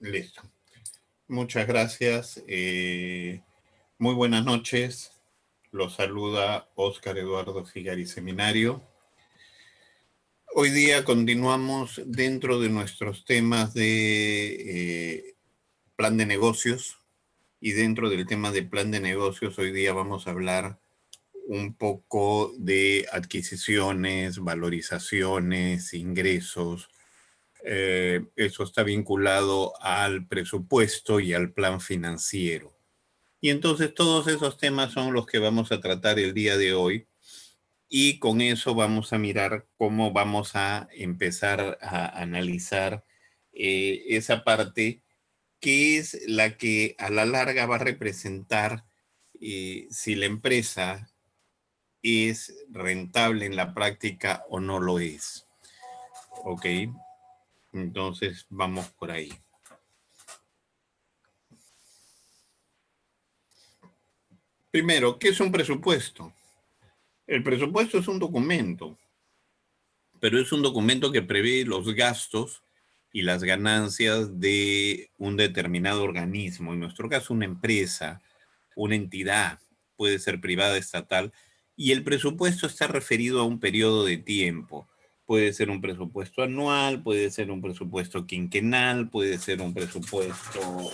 Listo. Muchas gracias. Muy buenas noches. Los saluda Óscar Eduardo Figari Seminario. Hoy día continuamos dentro de nuestros temas de plan de negocios, y dentro del tema de plan de negocios hoy día vamos a hablar un poco de adquisiciones, valorizaciones, ingresos. Eso está vinculado al presupuesto y al plan financiero. Y entonces todos esos temas son los que vamos a tratar el día de hoy, y con eso vamos a mirar cómo vamos a empezar a analizar esa parte que es la que a la larga va a representar si la empresa es rentable en la práctica o no lo es. ¿Ok? Entonces vamos por ahí. Primero, ¿qué es un presupuesto? El presupuesto es un documento, pero es un documento que prevé los gastos y las ganancias de un determinado organismo, en nuestro caso una empresa, una entidad, puede ser privada, estatal, y el presupuesto está referido a un periodo de tiempo. Puede ser un presupuesto anual, puede ser un presupuesto quinquenal, puede ser un presupuesto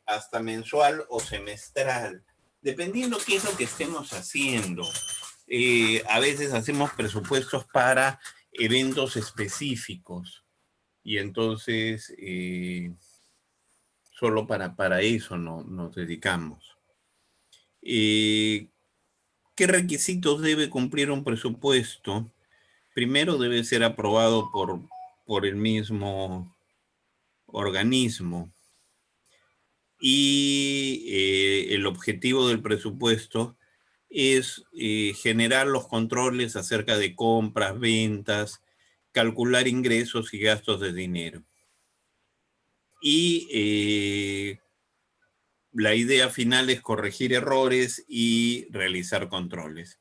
hasta mensual o semestral, dependiendo qué es lo que estemos haciendo. A veces hacemos presupuestos para eventos específicos, y entonces solo para eso no, nos dedicamos. ¿Qué requisitos debe cumplir un presupuesto? Primero, debe ser aprobado por el mismo organismo, y el objetivo del presupuesto es generar los controles acerca de compras, ventas, calcular ingresos y gastos de dinero. Y la idea final es corregir errores y realizar controles.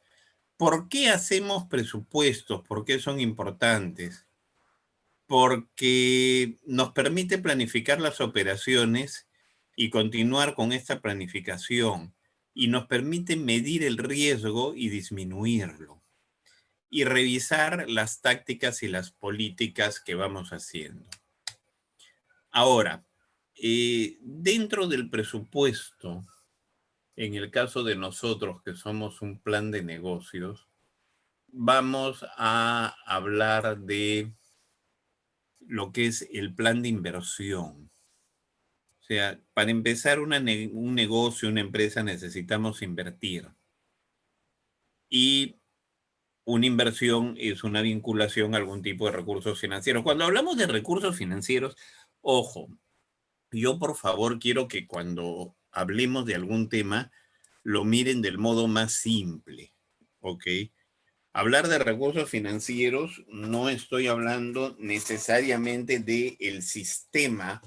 ¿Por qué hacemos presupuestos? ¿Por qué son importantes? Porque nos permite planificar las operaciones y continuar con esta planificación, y nos permite medir el riesgo y disminuirlo, y revisar las tácticas y las políticas que vamos haciendo. Ahora, dentro del presupuesto, en el caso de nosotros que somos un plan de negocios, vamos a hablar de lo que es el plan de inversión. O sea, para empezar un negocio, una empresa, necesitamos invertir. Y una inversión es una vinculación a algún tipo de recursos financieros. Cuando hablamos de recursos financieros, ojo, yo por favor quiero que cuando hablemos de algún tema, lo miren del modo más simple, ¿ok? Hablar de recursos financieros, no estoy hablando necesariamente del sistema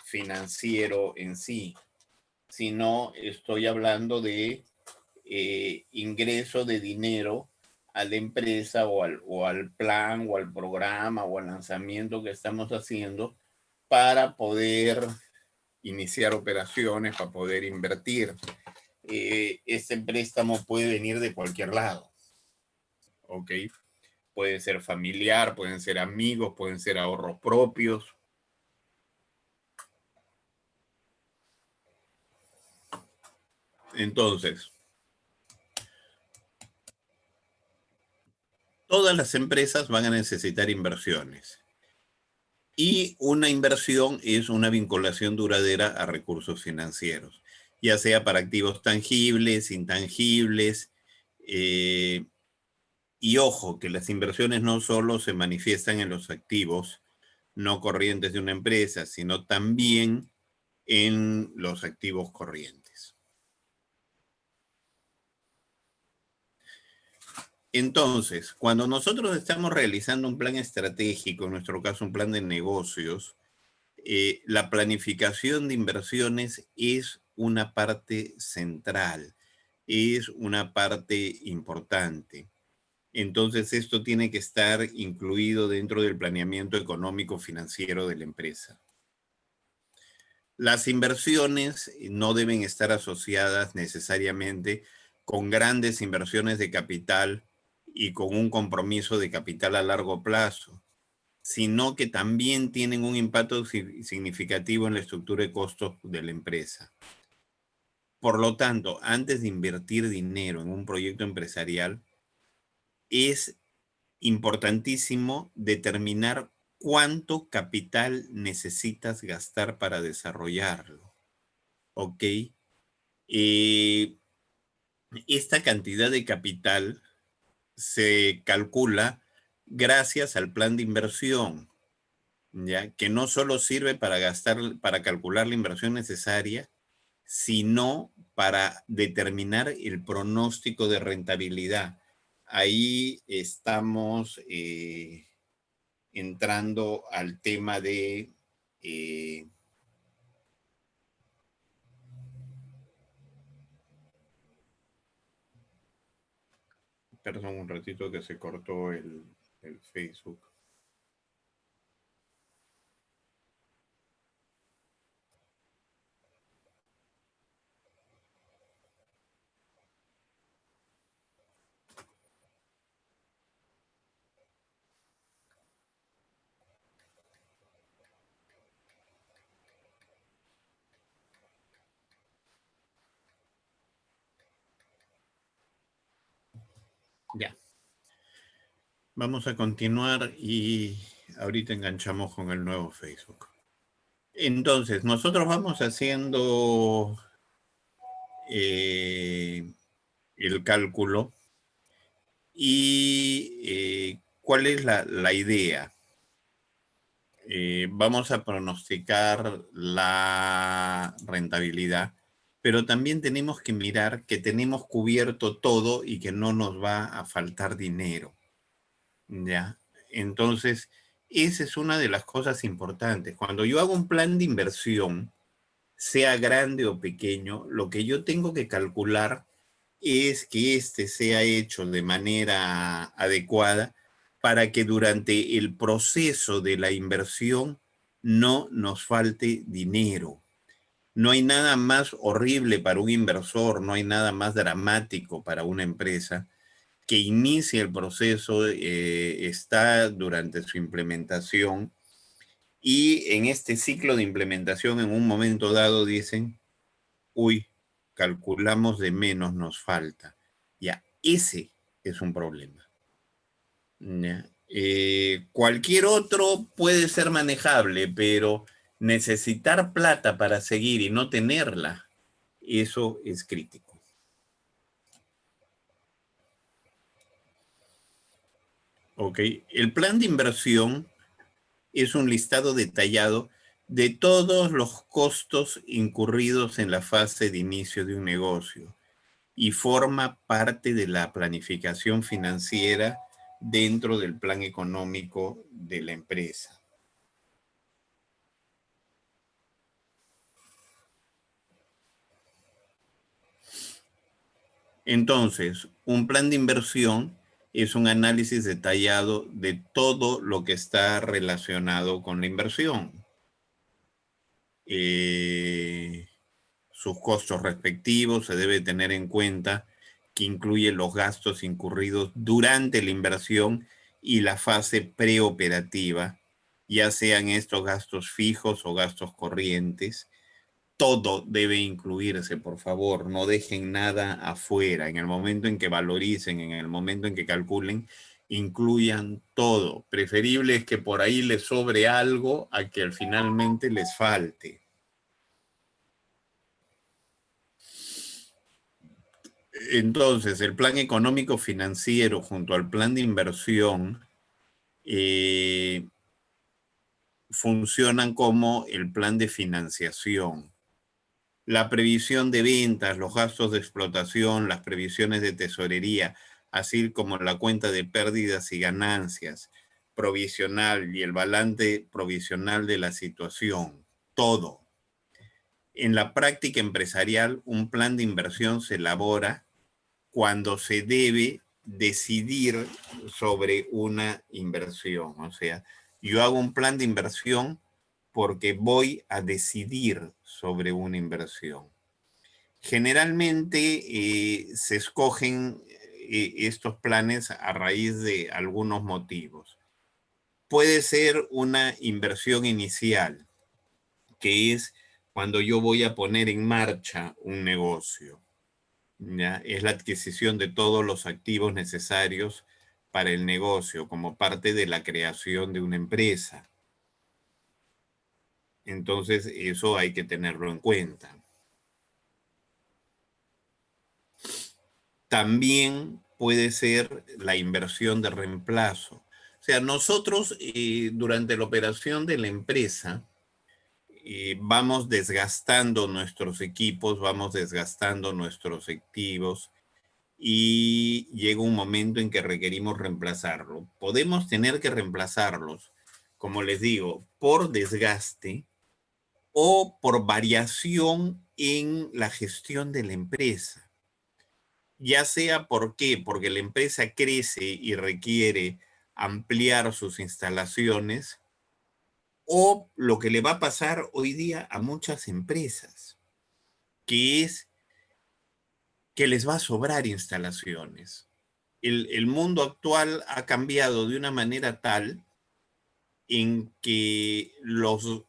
financiero en sí, sino estoy hablando de ingreso de dinero a la empresa o al plan o al programa o al lanzamiento que estamos haciendo para poder iniciar operaciones, para poder invertir. Este préstamo puede venir de cualquier lado, ¿ok? Puede ser familiar, pueden ser amigos, pueden ser ahorros propios. Entonces, todas las empresas van a necesitar inversiones. Y una inversión es una vinculación duradera a recursos financieros, ya sea para activos tangibles, intangibles. Y ojo, que las inversiones no solo se manifiestan en los activos no corrientes de una empresa, sino también en los activos corrientes. Entonces, cuando nosotros estamos realizando un plan estratégico, en nuestro caso un plan de negocios, la planificación de inversiones es una parte central, es una parte importante. Entonces, esto tiene que estar incluido dentro del planeamiento económico financiero de la empresa. Las inversiones no deben estar asociadas necesariamente con grandes inversiones de capital y con un compromiso de capital a largo plazo, sino que también tienen un impacto significativo en la estructura de costos de la empresa. Por lo tanto, antes de invertir dinero en un proyecto empresarial, es importantísimo determinar cuánto capital necesitas gastar para desarrollarlo. ¿Ok? Esta cantidad de capital se calcula gracias al plan de inversión, ¿ya? Que no solo sirve para calcular la inversión necesaria, sino para determinar el pronóstico de rentabilidad. Ahí estamos entrando al tema de perdón un ratito que se cortó el Facebook. Ya. Vamos a continuar y ahorita enganchamos con el nuevo Facebook. Entonces, nosotros vamos haciendo el cálculo y ¿cuál es la idea? Vamos a pronosticar la rentabilidad, pero también tenemos que mirar que tenemos cubierto todo y que no nos va a faltar dinero. ¿Ya? Entonces, esa es una de las cosas importantes. Cuando yo hago un plan de inversión, sea grande o pequeño, lo que yo tengo que calcular es que este sea hecho de manera adecuada para que durante el proceso de la inversión no nos falte dinero. No hay nada más horrible para un inversor, no hay nada más dramático para una empresa que inicia el proceso, está durante su implementación y en este ciclo de implementación en un momento dado dicen, uy, calculamos de menos, nos falta. Ya, ese es un problema. ¿Ya? Cualquier otro puede ser manejable, pero necesitar plata para seguir y no tenerla, eso es crítico. ¿Ok? El plan de inversión es un listado detallado de todos los costos incurridos en la fase de inicio de un negocio y forma parte de la planificación financiera dentro del plan económico de la empresa. Entonces, un plan de inversión es un análisis detallado de todo lo que está relacionado con la inversión. Sus costos respectivos, se debe tener en cuenta que incluye los gastos incurridos durante la inversión y la fase preoperativa, ya sean estos gastos fijos o gastos corrientes. Todo debe incluirse, por favor, no dejen nada afuera. En el momento en que valoricen, en el momento en que calculen, incluyan todo. Preferible es que por ahí les sobre algo a que finalmente les falte. Entonces, el plan económico financiero junto al plan de inversión funcionan como el plan de financiación. La previsión de ventas, los gastos de explotación, las previsiones de tesorería, así como la cuenta de pérdidas y ganancias provisional y el balance provisional de la situación, todo. En la práctica empresarial, un plan de inversión se elabora cuando se debe decidir sobre una inversión. O sea, yo hago un plan de inversión porque voy a decidir sobre una inversión. Generalmente se escogen estos planes a raíz de algunos motivos. Puede ser una inversión inicial, que es cuando yo voy a poner en marcha un negocio. ¿Ya? Es la adquisición de todos los activos necesarios para el negocio como parte de la creación de una empresa. Entonces, eso hay que tenerlo en cuenta. También puede ser la inversión de reemplazo. O sea, nosotros durante la operación de la empresa vamos desgastando nuestros equipos, vamos desgastando nuestros activos y llega un momento en que requerimos reemplazarlo. Podemos tener que reemplazarlos, como les digo, por desgaste o por variación en la gestión de la empresa. Ya sea ¿por qué? Porque la empresa crece y requiere ampliar sus instalaciones, o lo que le va a pasar hoy día a muchas empresas, que es que les va a sobrar instalaciones. El mundo actual ha cambiado de una manera tal en que los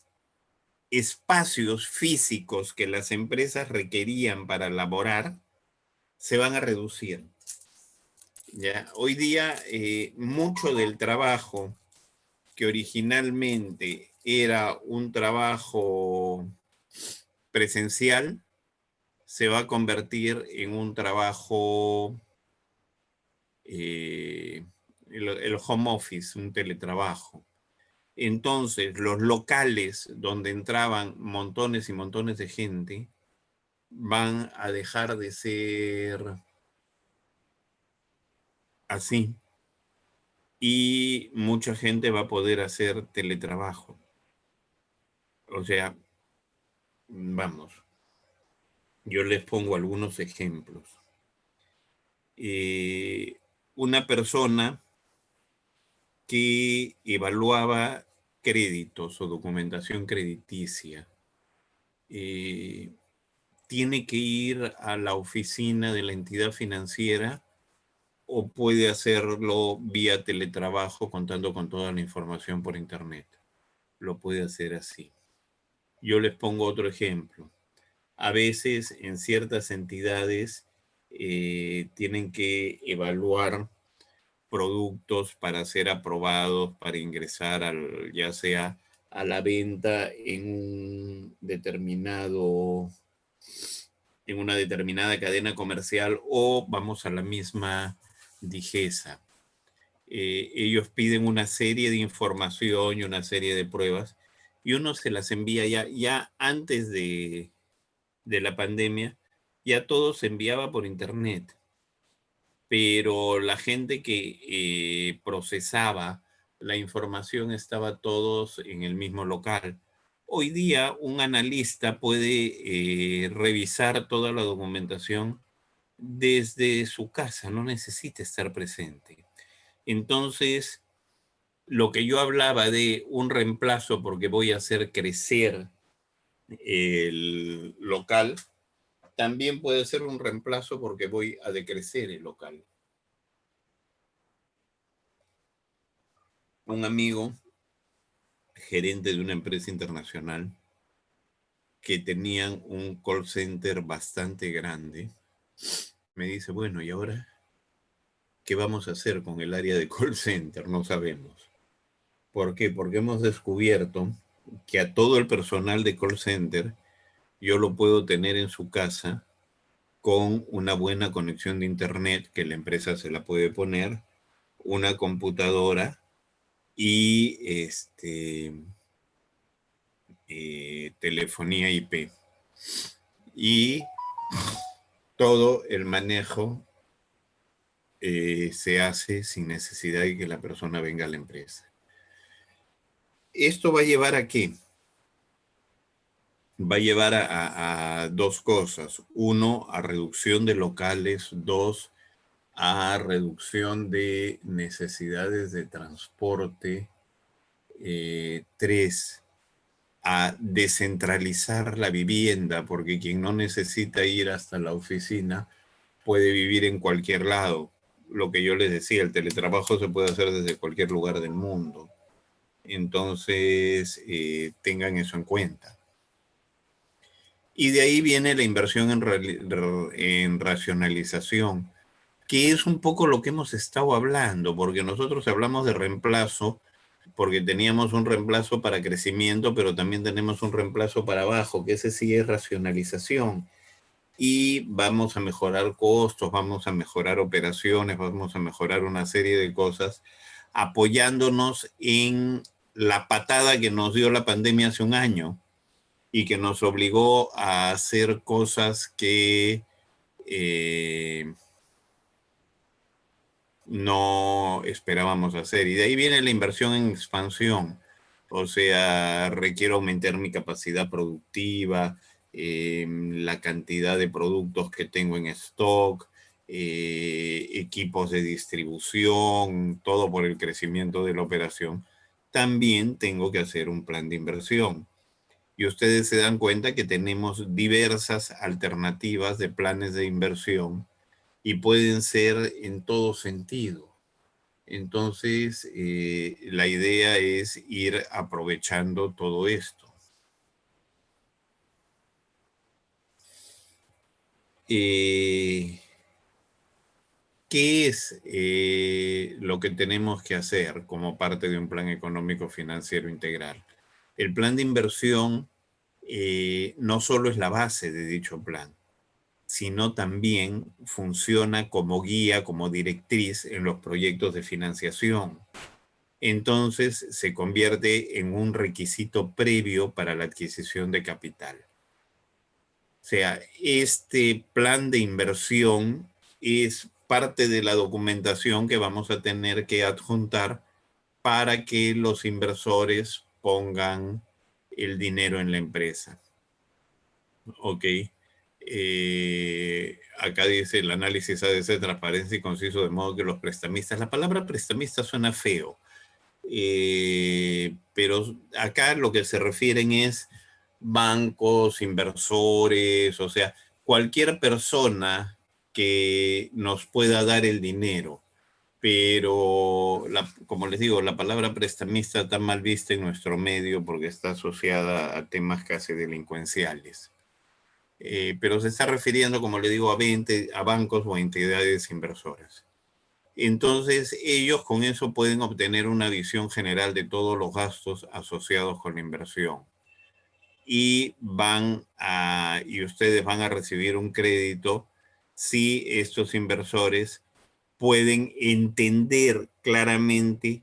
espacios físicos que las empresas requerían para laborar se van a reducir. ¿Ya? Hoy día mucho del trabajo que originalmente era un trabajo presencial se va a convertir en un trabajo, el home office, un teletrabajo. Entonces, los locales donde entraban montones y montones de gente van a dejar de ser así y mucha gente va a poder hacer teletrabajo. O sea, vamos, yo les pongo algunos ejemplos. Una persona que evaluaba créditos o documentación crediticia tiene que ir a la oficina de la entidad financiera o puede hacerlo vía teletrabajo contando con toda la información por internet. Lo puede hacer así. Yo les pongo otro ejemplo. A veces en ciertas entidades tienen que evaluar productos para ser aprobados, para ingresar ya sea a la venta en una determinada cadena comercial o vamos a la misma Digesa. Ellos piden una serie de información y una serie de pruebas y uno se las envía ya antes de la pandemia, ya todo se enviaba por internet, pero la gente que procesaba la información estaba todos en el mismo local. Hoy día un analista puede revisar toda la documentación desde su casa, no necesita estar presente. Entonces, lo que yo hablaba de un reemplazo porque voy a hacer crecer el local, también puede ser un reemplazo porque voy a decrecer el local. Un amigo, gerente de una empresa internacional, que tenían un call center bastante grande, me dice, bueno, ¿y ahora qué vamos a hacer con el área de call center? No sabemos. ¿Por qué? Porque hemos descubierto que a todo el personal de call center yo lo puedo tener en su casa con una buena conexión de internet que la empresa se la puede poner, una computadora y telefonía IP. Y todo el manejo se hace sin necesidad de que la persona venga a la empresa. ¿Esto va a llevar a qué? Va a llevar a dos cosas. Uno, a reducción de locales. Dos, a reducción de necesidades de transporte. Tres, a descentralizar la vivienda, porque quien no necesita ir hasta la oficina puede vivir en cualquier lado. Lo que yo les decía, el teletrabajo se puede hacer desde cualquier lugar del mundo. Entonces, tengan eso en cuenta. Y de ahí viene la inversión en racionalización, que es un poco lo que hemos estado hablando, porque nosotros hablamos de reemplazo, porque teníamos un reemplazo para crecimiento, pero también tenemos un reemplazo para abajo, que ese sí es racionalización. Y vamos a mejorar costos, vamos a mejorar operaciones, vamos a mejorar una serie de cosas, apoyándonos en la patada que nos dio la pandemia hace un año y que nos obligó a hacer cosas que no esperábamos hacer. Y de ahí viene la inversión en expansión. O sea, requiero aumentar mi capacidad productiva, la cantidad de productos que tengo en stock, equipos de distribución, todo por el crecimiento de la operación. También tengo que hacer un plan de inversión. Y ustedes se dan cuenta que tenemos diversas alternativas de planes de inversión y pueden ser en todo sentido. Entonces, la idea es ir aprovechando todo esto. ¿Qué es lo que tenemos que hacer como parte de un plan económico financiero integral? El plan de inversión no solo es la base de dicho plan, sino también funciona como guía, como directriz en los proyectos de financiación. Entonces se convierte en un requisito previo para la adquisición de capital. O sea, este plan de inversión es parte de la documentación que vamos a tener que adjuntar para que los inversores pongan el dinero en la empresa. Ok. Acá dice el análisis ha de ser transparente y conciso de modo que los prestamistas, la palabra prestamista suena feo, pero acá lo que se refieren es bancos, inversores, o sea, cualquier persona que nos pueda dar el dinero. Pero, como les digo, la palabra prestamista está mal vista en nuestro medio porque está asociada a temas casi delincuenciales. Pero se está refiriendo, como le digo, a bancos o a entidades inversoras. Entonces, ellos con eso pueden obtener una visión general de todos los gastos asociados con la inversión. Y y ustedes van a recibir un crédito si estos inversores pueden entender claramente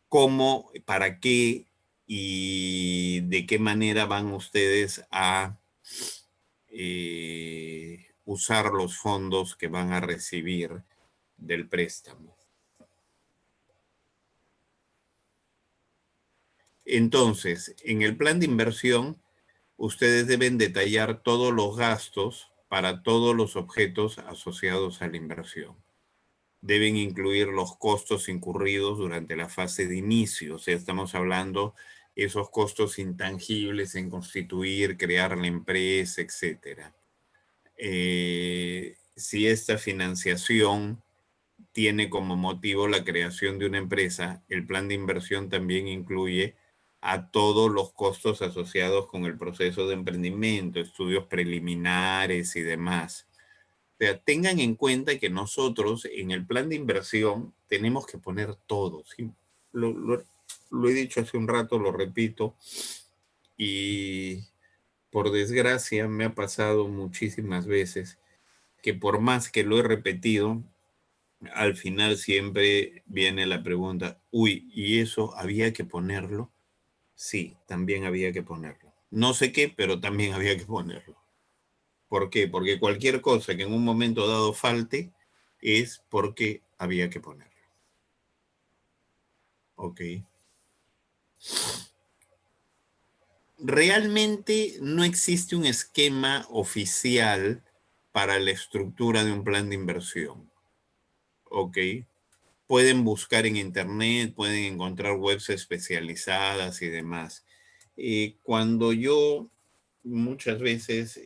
cómo, para qué y de qué manera van ustedes a usar los fondos que van a recibir del préstamo. Entonces, en el plan de inversión, ustedes deben detallar todos los gastos para todos los objetos asociados a la inversión. Deben incluir los costos incurridos durante la fase de inicio, o sea, estamos hablando esos costos intangibles en constituir, crear la empresa, etcétera. Si esta financiación tiene como motivo la creación de una empresa, el plan de inversión también incluye a todos los costos asociados con el proceso de emprendimiento, estudios preliminares y demás. O sea, tengan en cuenta que nosotros en el plan de inversión tenemos que poner todo. ¿Sí? Lo he dicho hace un rato, lo repito, y por desgracia me ha pasado muchísimas veces que por más que lo he repetido, al final siempre viene la pregunta, uy, ¿y eso había que ponerlo? Sí, también había que ponerlo. No sé qué, pero también había que ponerlo. ¿Por qué? Porque cualquier cosa que en un momento dado falte es porque había que ponerlo. Ok. Realmente no existe un esquema oficial para la estructura de un plan de inversión. Ok. Pueden buscar en internet, pueden encontrar webs especializadas y demás. Cuando yo muchas veces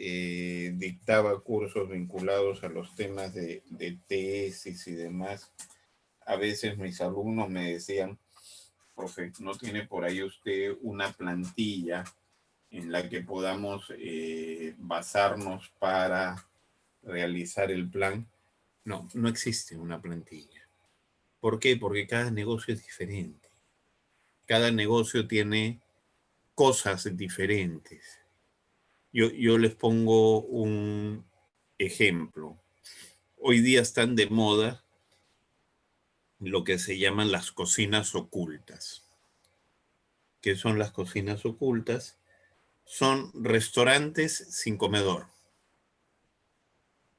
dictaba cursos vinculados a los temas de tesis y demás, a veces mis alumnos me decían, profe, ¿no tiene por ahí usted una plantilla en la que podamos basarnos para realizar el plan? No, no existe una plantilla. ¿Por qué? Porque cada negocio es diferente. Cada negocio tiene cosas diferentes. Yo les pongo un ejemplo. Hoy día están de moda lo que se llaman las cocinas ocultas. ¿Qué son las cocinas ocultas? Son restaurantes sin comedor.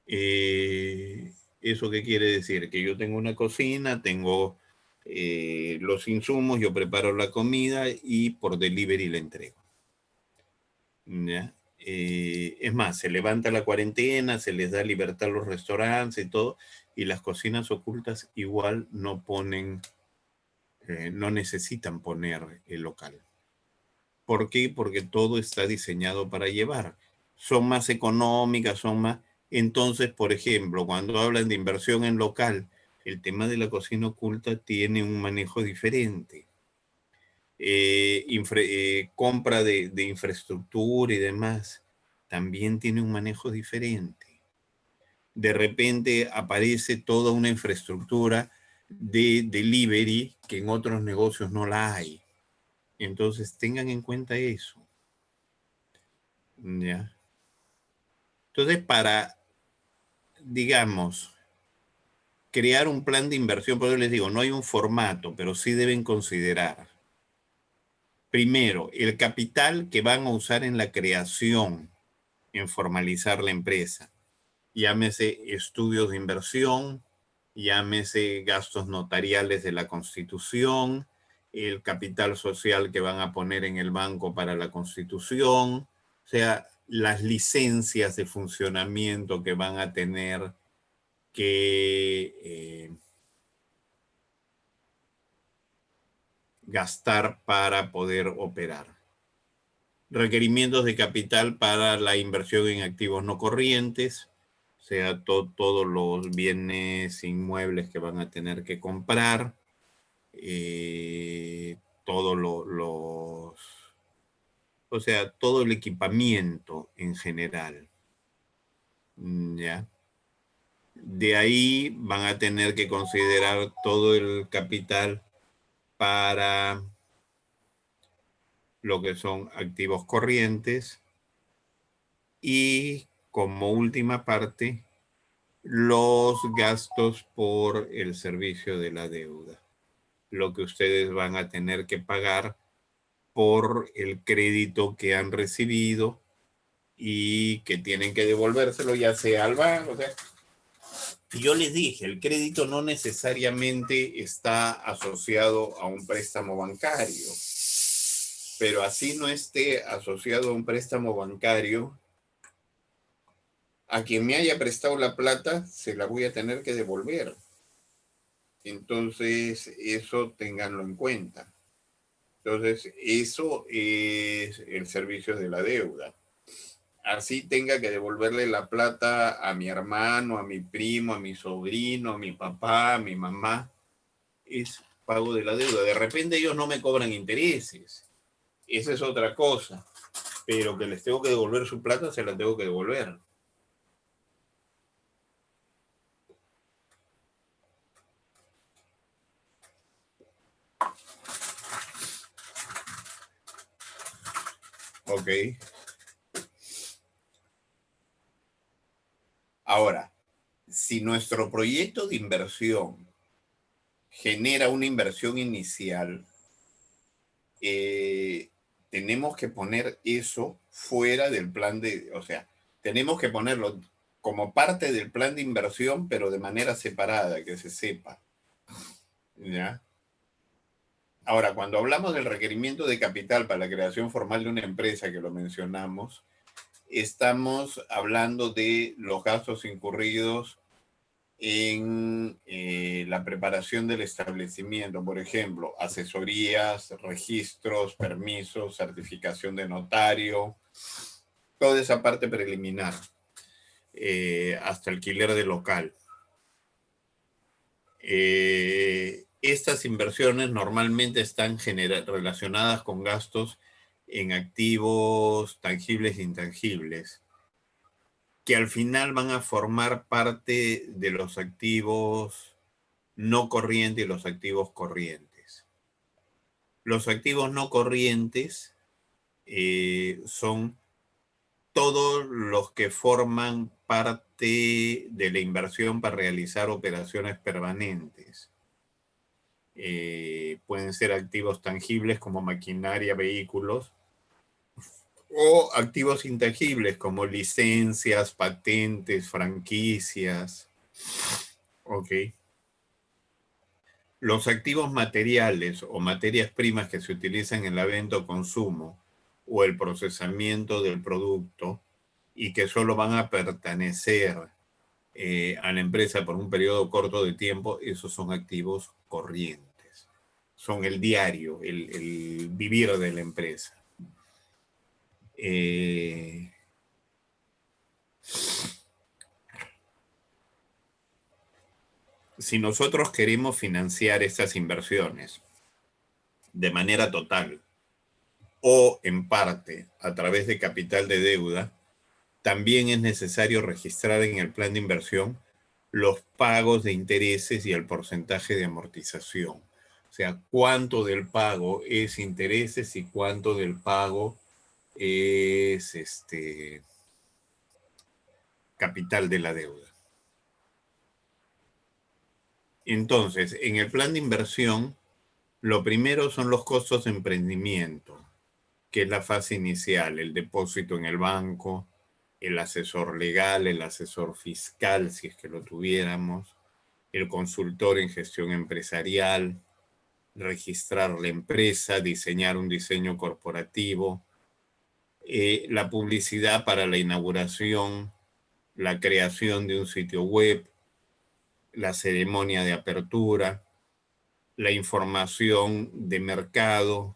¿Eso qué quiere decir? Que yo tengo una cocina, tengo los insumos, yo preparo la comida y por delivery la entrego. ¿Ya? Es más, se levanta la cuarentena, se les da libertad a los restaurantes y todo, y las cocinas ocultas igual no ponen, no necesitan poner el local. ¿Por qué? Porque todo está diseñado para llevar. Son más económicas, son más... Entonces, por ejemplo, cuando hablan de inversión en local, el tema de la cocina oculta tiene un manejo diferente. Compra de infraestructura y demás, también tiene un manejo diferente. De repente aparece toda una infraestructura de delivery que en otros negocios no la hay. Entonces tengan en cuenta eso. ¿Ya? Entonces, para, digamos, crear un plan de inversión, por eso les digo, no hay un formato, pero sí deben considerar, primero, el capital que van a usar en la creación, en formalizar la empresa. Llámese estudios de inversión, llámese gastos notariales de la constitución, el capital social que van a poner en el banco para la constitución, o sea, las licencias de funcionamiento que van a tener que gastar para poder operar. Requerimientos de capital para la inversión en activos no corrientes, o sea, todos los bienes inmuebles que van a tener que comprar, todos los, o sea, todo el equipamiento en general. ¿Ya? De ahí van a tener que considerar todo el capital para lo que son activos corrientes y como última parte, los gastos por el servicio de la deuda, lo que ustedes van a tener que pagar por el crédito que han recibido y que tienen que devolvérselo ya sea al banco. O sea, yo les dije, el crédito no necesariamente está asociado a un préstamo bancario, pero así no esté asociado a un préstamo bancario, a quien me haya prestado la plata se la voy a tener que devolver. Entonces, eso ténganlo en cuenta. Entonces, eso es el servicio de la deuda. Así tenga que devolverle la plata a mi hermano, a mi primo, a mi sobrino, a mi papá, a mi mamá, es pago de la deuda. De repente ellos no me cobran intereses. Esa es otra cosa. Pero que les tengo que devolver su plata, se la tengo que devolver. Ok. Ahora, si nuestro proyecto de inversión genera una inversión inicial, tenemos que poner eso fuera del plan de, o sea, tenemos que ponerlo como parte del plan de inversión, pero de manera separada, que se sepa. ¿Ya? Ahora, cuando hablamos del requerimiento de capital para la creación formal de una empresa, que lo mencionamos, estamos hablando de los gastos incurridos en la preparación del establecimiento, por ejemplo, asesorías, registros, permisos, certificación de notario, toda esa parte preliminar, hasta alquiler de local. Estas inversiones normalmente están relacionadas con gastos en activos tangibles e intangibles, que al final van a formar parte de los activos no corrientes y los activos corrientes. Los activos no corrientes son todos los que forman parte de la inversión para realizar operaciones permanentes. Pueden ser activos tangibles como maquinaria, vehículos, o activos intangibles como licencias, patentes, franquicias. Ok. Los activos materiales o materias primas que se utilizan en la venta o consumo o el procesamiento del producto y que solo van a pertenecer a la empresa por un periodo corto de tiempo, esos son activos corrientes. Son el diario, el vivir de la empresa. Si nosotros queremos financiar estas inversiones de manera total o en parte a través de capital de deuda, también es necesario registrar en el plan de inversión los pagos de intereses y el porcentaje de amortización. O sea, cuánto del pago es intereses y cuánto del pago es capital de la deuda. Entonces, en el plan de inversión, lo primero son los costos de emprendimiento, que es la fase inicial, el depósito en el banco, el asesor legal, el asesor fiscal, si es que lo tuviéramos, el consultor en gestión empresarial, registrar la empresa, diseñar un diseño corporativo, la publicidad para la inauguración, la creación de un sitio web, la ceremonia de apertura, la información de mercado,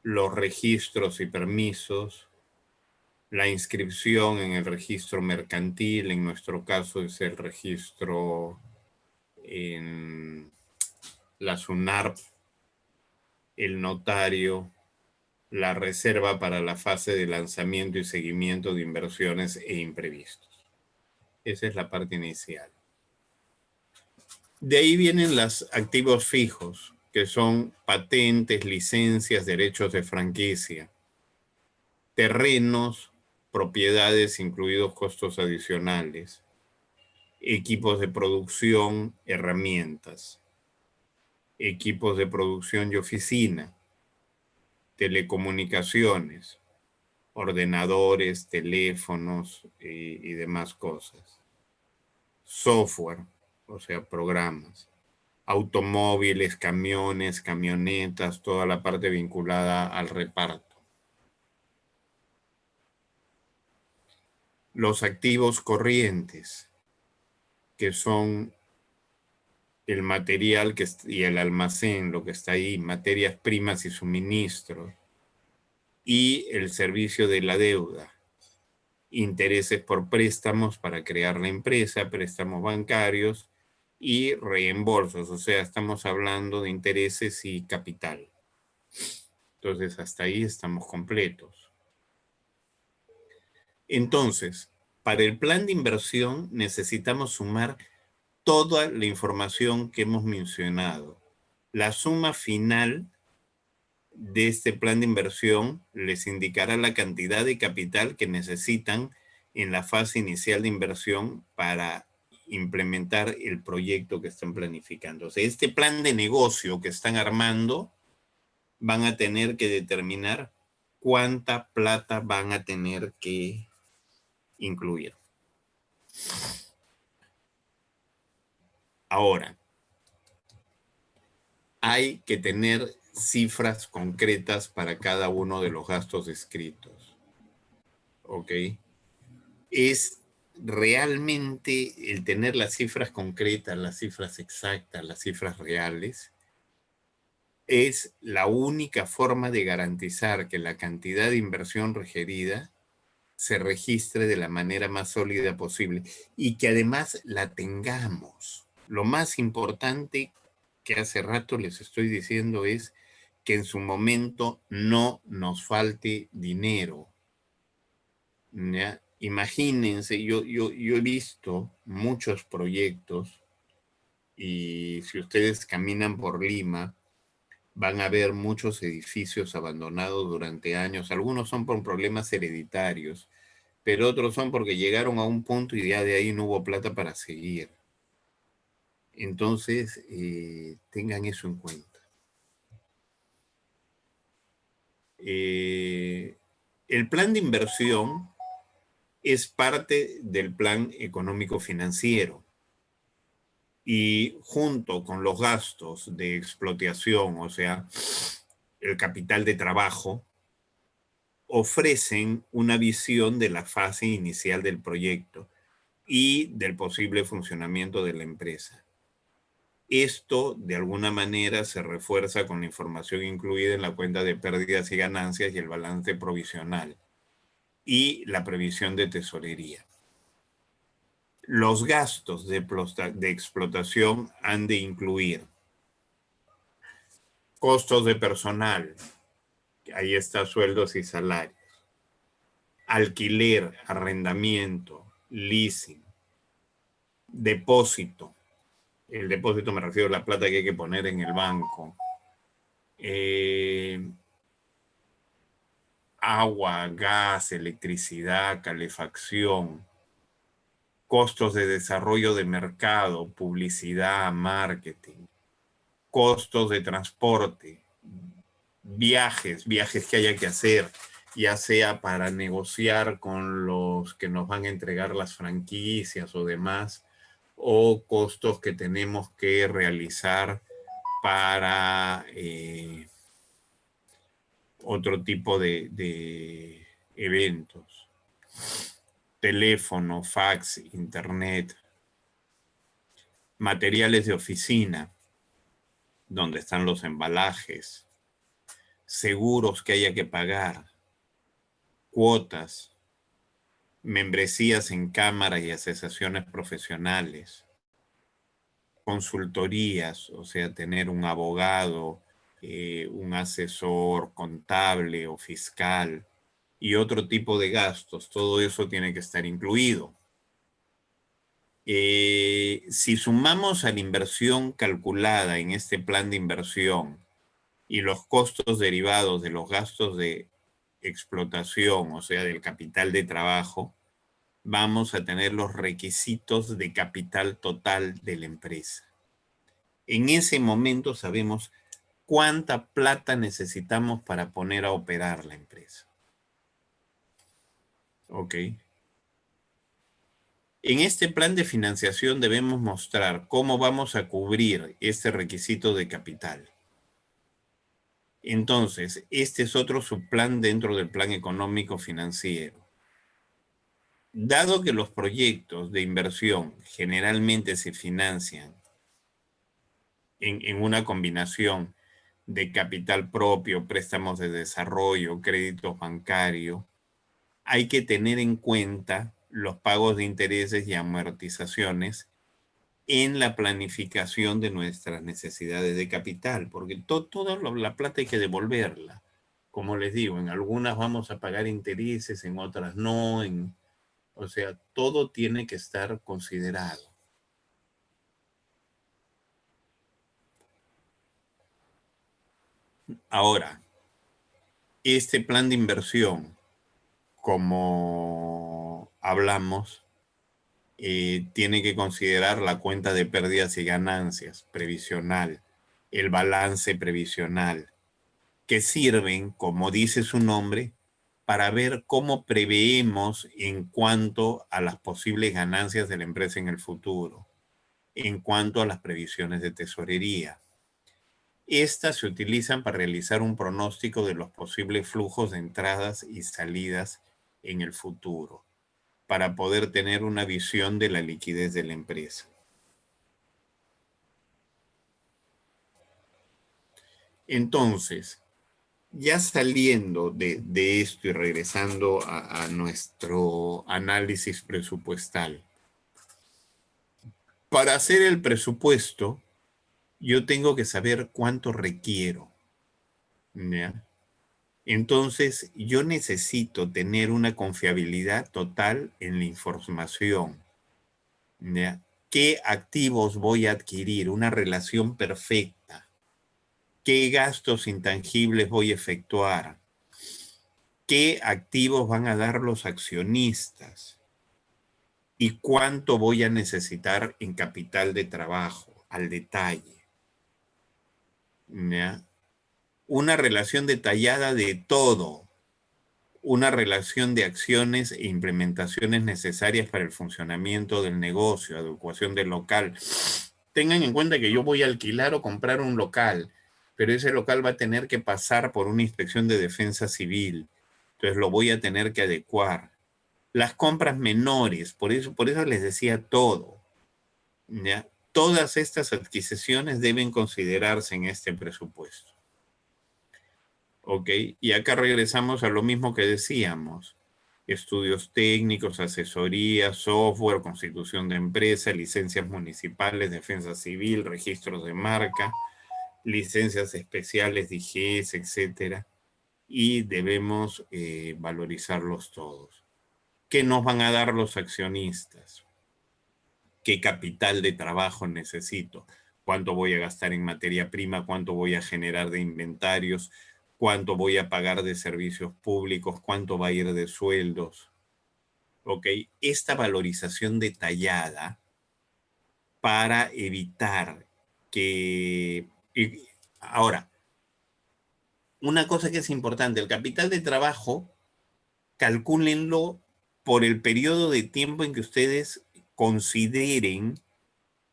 los registros y permisos, la inscripción en el registro mercantil, en nuestro caso es el registro en la SUNARP, el notario, la reserva para la fase de lanzamiento y seguimiento de inversiones e imprevistos. Esa es la parte inicial. De ahí vienen los activos fijos, que son patentes, licencias, derechos de franquicia, terrenos, propiedades, incluidos costos adicionales, equipos de producción, herramientas, equipos de producción y oficina, telecomunicaciones, ordenadores, teléfonos y demás cosas, software, o sea, programas, automóviles, camiones, camionetas, toda la parte vinculada al reparto. Los activos corrientes, que son el material y el almacén, lo que está ahí, materias primas y suministros, y el servicio de la deuda, intereses por préstamos para crear la empresa, préstamos bancarios y reembolsos, o sea, estamos hablando de intereses y capital. Entonces, hasta ahí estamos completos. Entonces, para el plan de inversión necesitamos sumar toda la información que hemos mencionado. La suma final de este plan de inversión les indicará la cantidad de capital que necesitan en la fase inicial de inversión para implementar el proyecto que están planificando. O sea, este plan de negocio que están armando van a tener que determinar cuánta plata van a tener que incluir. Ahora, hay que tener cifras concretas para cada uno de los gastos descritos. ¿Ok? Es realmente el tener las cifras concretas, las cifras exactas, las cifras reales, es la única forma de garantizar que la cantidad de inversión requerida se registre de la manera más sólida posible y que además la tengamos. Lo más importante que hace rato les estoy diciendo es que en su momento no nos falte dinero. ¿Ya? Imagínense, yo he visto muchos proyectos y si ustedes caminan por Lima, van a ver muchos edificios abandonados durante años. Algunos son por problemas hereditarios, pero otros son porque llegaron a un punto y ya de ahí no hubo plata para seguir. Entonces, tengan eso en cuenta. El plan de inversión es parte del plan económico financiero y junto con los gastos de explotación, o sea, el capital de trabajo, ofrecen una visión de la fase inicial del proyecto y del posible funcionamiento de la empresa. Esto, de alguna manera, se refuerza con la información incluida en la cuenta de pérdidas y ganancias y el balance provisional y la previsión de tesorería. Los gastos de explotación han de incluir costos de personal, ahí está sueldos y salarios, alquiler, arrendamiento, leasing, depósito. El depósito me refiero a la plata que hay que poner en el banco. Agua, gas, electricidad, calefacción, costos de desarrollo de mercado, publicidad, marketing, costos de transporte, viajes que haya que hacer, ya sea para negociar con los que nos van a entregar las franquicias o demás, o costos que tenemos que realizar para otro tipo de eventos. Teléfono, fax, internet, materiales de oficina, donde están los embalajes, seguros que haya que pagar, cuotas, membresías en cámaras y asociaciones profesionales, consultorías, o sea, tener un abogado, un asesor contable o fiscal y otro tipo de gastos. Todo eso tiene que estar incluido. Si sumamos a la inversión calculada en este plan de inversión y los costos derivados de los gastos de explotación, o sea, del capital de trabajo, vamos a tener los requisitos de capital total de la empresa. En ese momento sabemos cuánta plata necesitamos para poner a operar la empresa. ¿Ok? En este plan de financiación debemos mostrar cómo vamos a cubrir este requisito de capital. Entonces, este es otro subplan dentro del plan económico financiero. Dado que los proyectos de inversión generalmente se financian en una combinación de capital propio, préstamos de desarrollo, créditos bancarios, hay que tener en cuenta los pagos de intereses y amortizaciones en la planificación de nuestras necesidades de capital, porque toda la plata hay que devolverla. Como les digo, en algunas vamos a pagar intereses, en otras no, o sea, todo tiene que estar considerado. Ahora, este plan de inversión, como hablamos, tiene que considerar la cuenta de pérdidas y ganancias previsional, el balance previsional, que sirven, como dice su nombre, para ver cómo preveemos en cuanto a las posibles ganancias de la empresa en el futuro, en cuanto a las previsiones de tesorería. Estas se utilizan para realizar un pronóstico de los posibles flujos de entradas y salidas en el futuro. para poder tener una visión de la liquidez de la empresa. Entonces, ya saliendo de esto y regresando a nuestro análisis presupuestal, para hacer el presupuesto, yo tengo que saber cuánto requiero, ¿ya? Entonces, yo necesito tener una confiabilidad total en la información, ¿ya? ¿Qué activos voy a adquirir? Una relación perfecta. ¿Qué gastos intangibles voy a efectuar? ¿Qué activos van a dar los accionistas? ¿Y cuánto voy a necesitar en capital de trabajo? Al detalle, ¿ya? Una relación detallada de todo. Una relación de acciones e implementaciones necesarias para el funcionamiento del negocio, adecuación del local. Tengan en cuenta que yo voy a alquilar o comprar un local, pero ese local va a tener que pasar por una inspección de defensa civil. Entonces lo voy a tener que adecuar. Las compras menores, por eso les decía todo, ¿ya? Todas estas adquisiciones deben considerarse en este presupuesto. ¿Ok? Y acá regresamos a lo mismo que decíamos. Estudios técnicos, asesoría, software, constitución de empresa, licencias municipales, defensa civil, registros de marca, licencias especiales de IGS, etcétera. Y debemos valorizarlos todos. ¿Qué nos van a dar los accionistas? ¿Qué capital de trabajo necesito? ¿Cuánto voy a gastar en materia prima? ¿Cuánto voy a generar de inventarios? ¿Cuánto voy a pagar de servicios públicos? ¿Cuánto va a ir de sueldos? ¿Ok? Esta valorización detallada para evitar que... Ahora, una cosa que es importante, el capital de trabajo, calcúlenlo por el periodo de tiempo en que ustedes consideren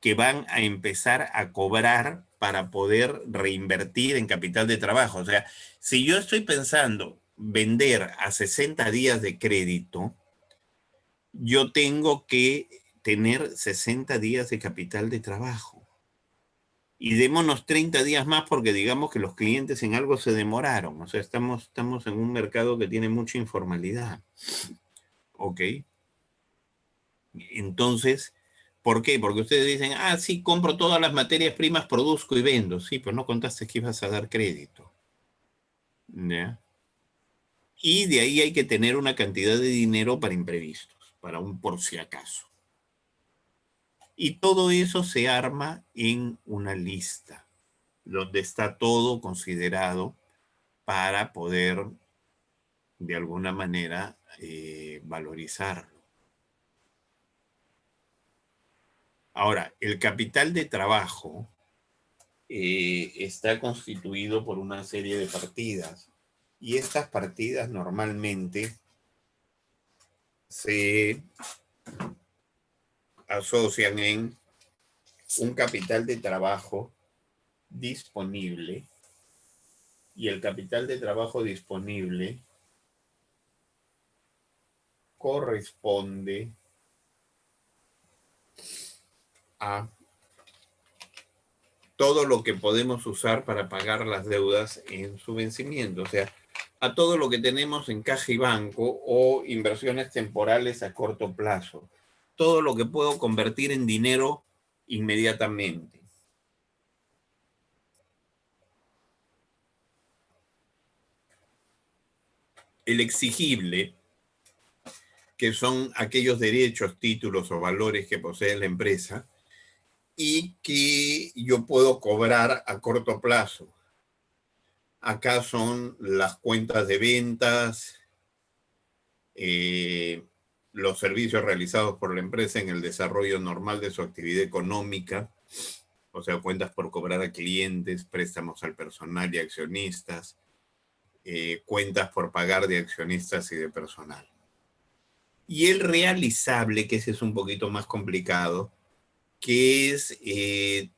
que van a empezar a cobrar para poder reinvertir en capital de trabajo. O sea, si yo estoy pensando vender a 60 días de crédito, yo tengo que tener 60 días de capital de trabajo. Y démonos 30 días más porque digamos que los clientes en algo se demoraron. O sea, estamos en un mercado que tiene mucha informalidad. ¿Ok? Entonces, ¿por qué? Porque ustedes dicen, ah, sí, compro todas las materias primas, produzco y vendo. Sí, pero no contaste que ibas a dar crédito. ¿Ya? Y de ahí hay que tener una cantidad de dinero para imprevistos, para un por si acaso. Y todo eso se arma en una lista, donde está todo considerado para poder, de alguna manera, valorizarlo. Ahora, el capital de trabajo está constituido por una serie de partidas. Y estas partidas normalmente se asocian en un capital de trabajo disponible. Y el capital de trabajo disponible corresponde a todo lo que podemos usar para pagar las deudas en su vencimiento. O sea, a todo lo que tenemos en caja y banco o inversiones temporales a corto plazo. Todo lo que puedo convertir en dinero inmediatamente. El exigible, que son aquellos derechos, títulos o valores que posee la empresa y que yo puedo cobrar a corto plazo. Acá son las cuentas de ventas, los servicios realizados por la empresa en el desarrollo normal de su actividad económica, o sea, cuentas por cobrar a clientes, préstamos al personal y accionistas, cuentas por pagar de accionistas y de personal. Y el realizable, que ese es un poquito más complicado, que es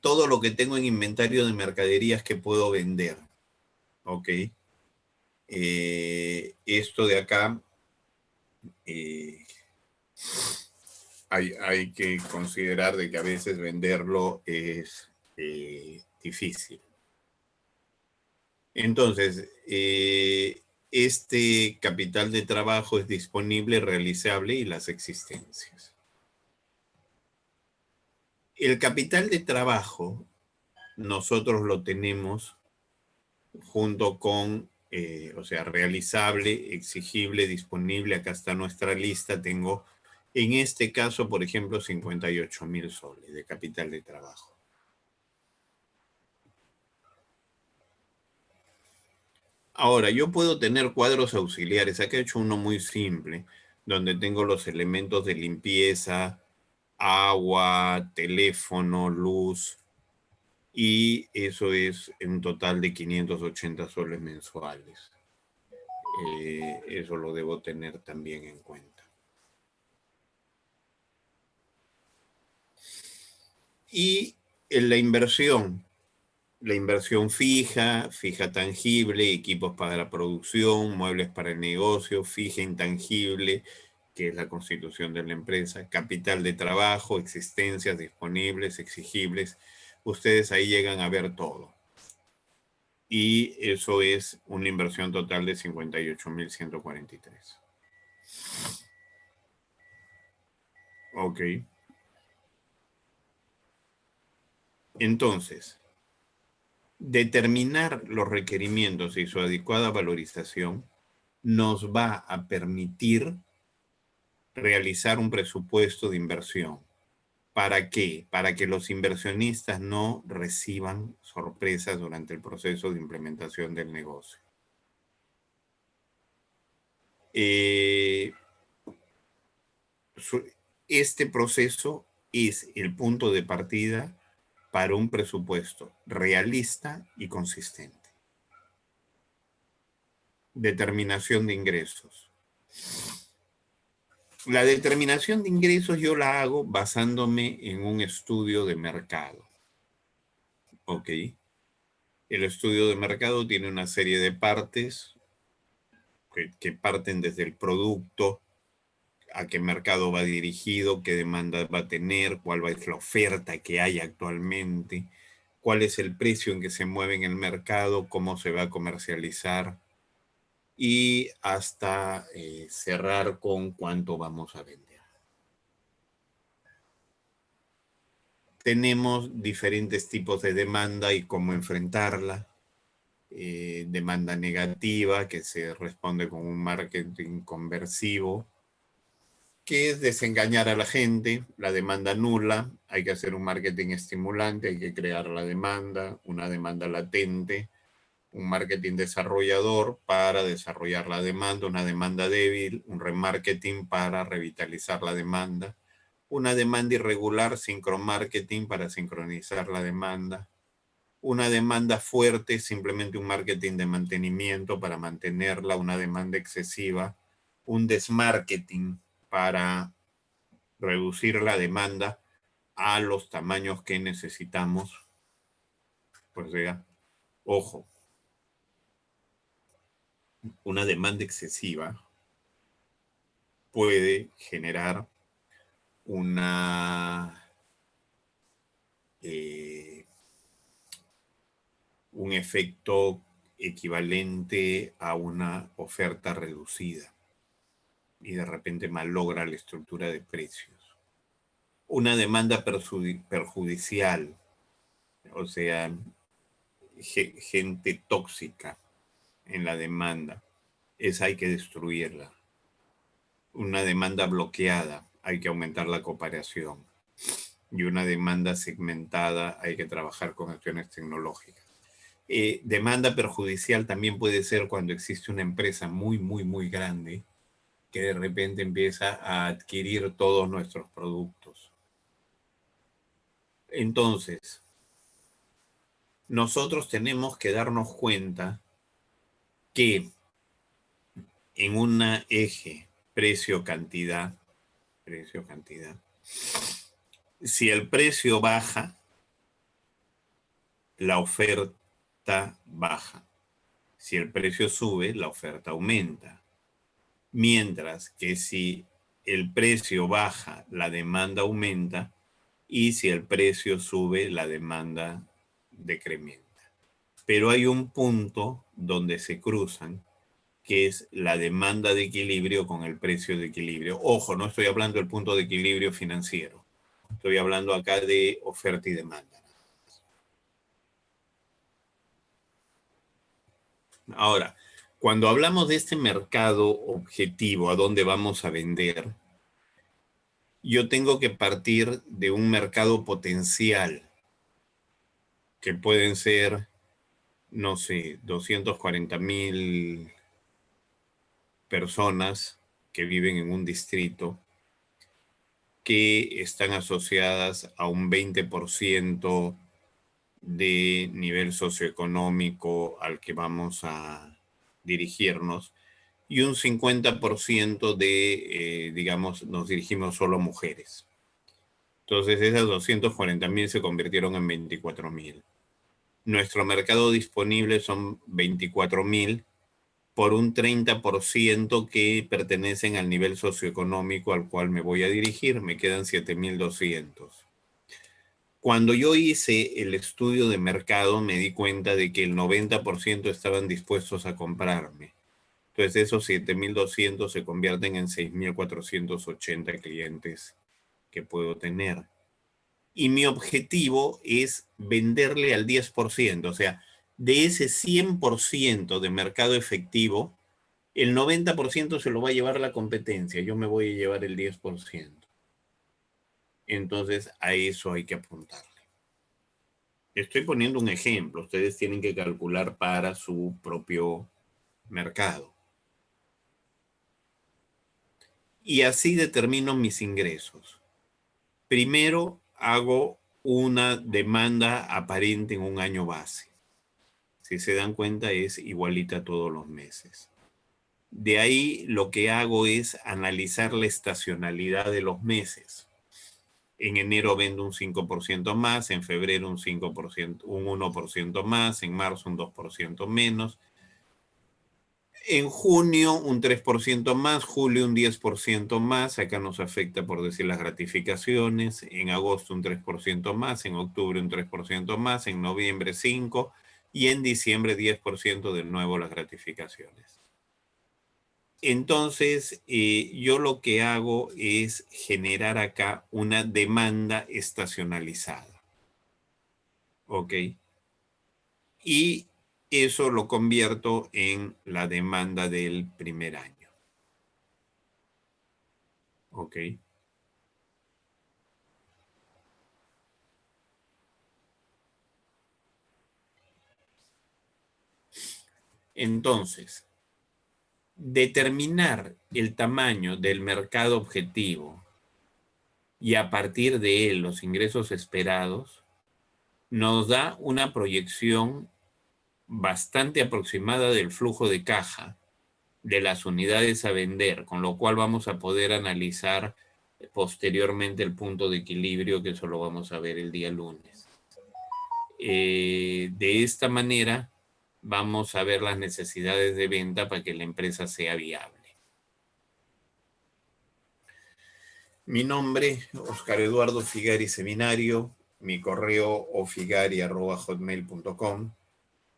todo lo que tengo en inventario de mercaderías que puedo vender. ¿Ok? Esto de acá hay que considerar de que a veces venderlo es difícil. Entonces, este capital de trabajo es disponible, realizable y las existencias. El capital de trabajo nosotros lo tenemos junto con, o sea, realizable, exigible, disponible. Acá está nuestra lista. Tengo, en este caso, por ejemplo, 58.000 soles de capital de trabajo. Ahora, yo puedo tener cuadros auxiliares. Acá he hecho uno muy simple, donde tengo los elementos de limpieza, agua, teléfono, luz, y eso es un total de 580 soles mensuales. Eso lo debo tener también en cuenta. Y en la inversión fija, fija tangible, equipos para la producción, muebles para el negocio, fija intangible, que es la constitución de la empresa, capital de trabajo, existencias disponibles, exigibles. Ustedes ahí llegan a ver todo. Y eso es una inversión total de 58.143. Ok. Entonces, determinar los requerimientos y su adecuada valorización nos va a permitir realizar un presupuesto de inversión. ¿Para qué? Para que los inversionistas no reciban sorpresas durante el proceso de implementación del negocio. Este proceso es el punto de partida para un presupuesto realista y consistente. Determinación de ingresos. La determinación de ingresos yo la hago basándome en un estudio de mercado. ¿Ok? El estudio de mercado tiene una serie de partes que parten desde el producto, a qué mercado va dirigido, qué demanda va a tener, cuál es la oferta que hay actualmente, cuál es el precio en que se mueve en el mercado, cómo se va a comercializar y hasta cerrar con cuánto vamos a vender. Tenemos diferentes tipos de demanda y cómo enfrentarla. Demanda negativa, que se responde con un marketing conversivo, que es desengañar a la gente. La demanda nula, hay que hacer un marketing estimulante, hay que crear la demanda, una demanda latente, un marketing desarrollador para desarrollar la demanda, una demanda débil, un remarketing para revitalizar la demanda, una demanda irregular, sincromarketing para sincronizar la demanda, una demanda fuerte, simplemente un marketing de mantenimiento para mantenerla, una demanda excesiva, un desmarketing para reducir la demanda a los tamaños que necesitamos. Pues sea, ojo, una demanda excesiva puede generar una un efecto equivalente a una oferta reducida y de repente malogra la estructura de precios. Una demanda perjudicial, o sea, gente tóxica en la demanda, esa hay que destruirla. Una demanda bloqueada, hay que aumentar la cooperación. Y una demanda segmentada, hay que trabajar con acciones tecnológicas. Demanda perjudicial también puede ser cuando existe una empresa muy, muy, muy grande que de repente empieza a adquirir todos nuestros productos. Entonces, nosotros tenemos que darnos cuenta que en un eje precio-cantidad, si el precio baja, la oferta baja. Si el precio sube, la oferta aumenta. Mientras que si el precio baja, la demanda aumenta, y si el precio sube, la demanda decrementa. Pero hay un punto donde se cruzan, que es la demanda de equilibrio con el precio de equilibrio. Ojo, no estoy hablando del punto de equilibrio financiero. Estoy hablando acá de oferta y demanda. Ahora, cuando hablamos de este mercado objetivo, a dónde vamos a vender, yo tengo que partir de un mercado potencial, que pueden ser, no sé, 240,000 personas que viven en un distrito, que están asociadas a un 20% de nivel socioeconómico al que vamos a dirigirnos, y un 50% de, digamos, nos dirigimos solo a mujeres. Entonces esas 240,000 se convirtieron en 24,000. Nuestro mercado disponible son 24,000 por un 30% que pertenecen al nivel socioeconómico al cual me voy a dirigir. Me quedan 7,200. Cuando yo hice el estudio de mercado, me di cuenta de que el 90% estaban dispuestos a comprarme. Entonces esos 7,200 se convierten en 6,480 clientes que puedo tener. Y mi objetivo es venderle al 10%. O sea, de ese 100% de mercado efectivo, el 90% se lo va a llevar la competencia. Yo me voy a llevar el 10%. Entonces a eso hay que apuntarle. Estoy poniendo un ejemplo. Ustedes tienen que calcular para su propio mercado. Y así determino mis ingresos. Primero hago una demanda aparente en un año base. Si se dan cuenta, es igualita todos los meses. De ahí lo que hago es analizar la estacionalidad de los meses. En enero vendo un 5% más, en febrero un 5%, un 1% más, en marzo un 2% menos, en junio un 3% más, julio un 10% más, acá nos afecta por decir las gratificaciones, en agosto un 3% más, en octubre un 3% más, en noviembre 5% y en diciembre 10% de nuevo las gratificaciones. Entonces, yo lo que hago es generar acá una demanda estacionalizada. ¿Ok? Y eso lo convierto en la demanda del primer año. ¿Ok? Entonces, determinar el tamaño del mercado objetivo y a partir de él los ingresos esperados nos da una proyección bastante aproximada del flujo de caja de las unidades a vender, con lo cual vamos a poder analizar posteriormente el punto de equilibrio, que eso lo vamos a ver el día lunes. De esta manera vamos a ver las necesidades de venta para que la empresa sea viable. Mi nombre, Oscar Eduardo Figari Seminario, mi correo ofigari@hotmail.com.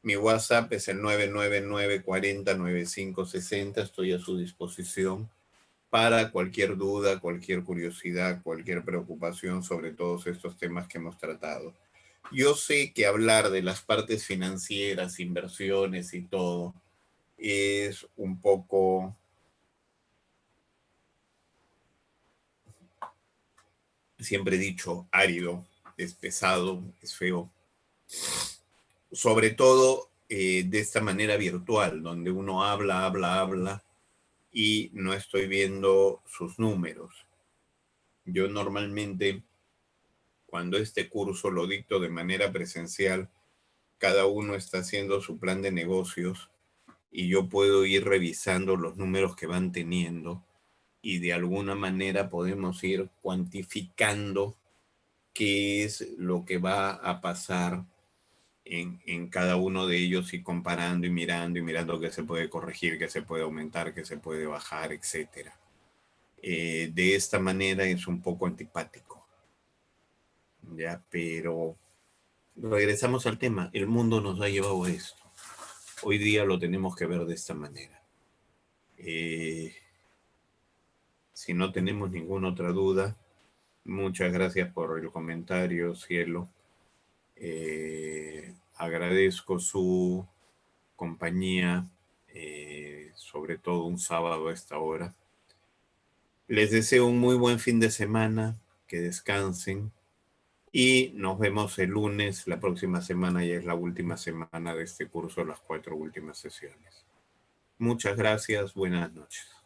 Mi WhatsApp es el 999-40-9560. Estoy a su disposición para cualquier duda, cualquier curiosidad, cualquier preocupación sobre todos estos temas que hemos tratado. Yo sé que hablar de las partes financieras, inversiones y todo es un poco, siempre he dicho, árido, es pesado, es feo. Sobre todo de esta manera virtual, donde uno habla y no estoy viendo sus números. Yo normalmente, cuando este curso lo dicto de manera presencial, cada uno está haciendo su plan de negocios y yo puedo ir revisando los números que van teniendo y de alguna manera podemos ir cuantificando qué es lo que va a pasar en cada uno de ellos y comparando y mirando qué se puede corregir, qué se puede aumentar, qué se puede bajar, etcétera. de esta manera es un poco antipático. Ya, pero regresamos al tema. El mundo nos ha llevado a esto. Hoy día lo tenemos que ver de esta manera. Si no tenemos ninguna otra duda, muchas gracias por el comentario, Cielo. Agradezco su compañía, sobre todo un sábado a esta hora. Les deseo un muy buen fin de semana, que descansen y nos vemos el lunes. La próxima semana ya es la última semana de este curso, las 4 últimas sesiones. Muchas gracias, buenas noches.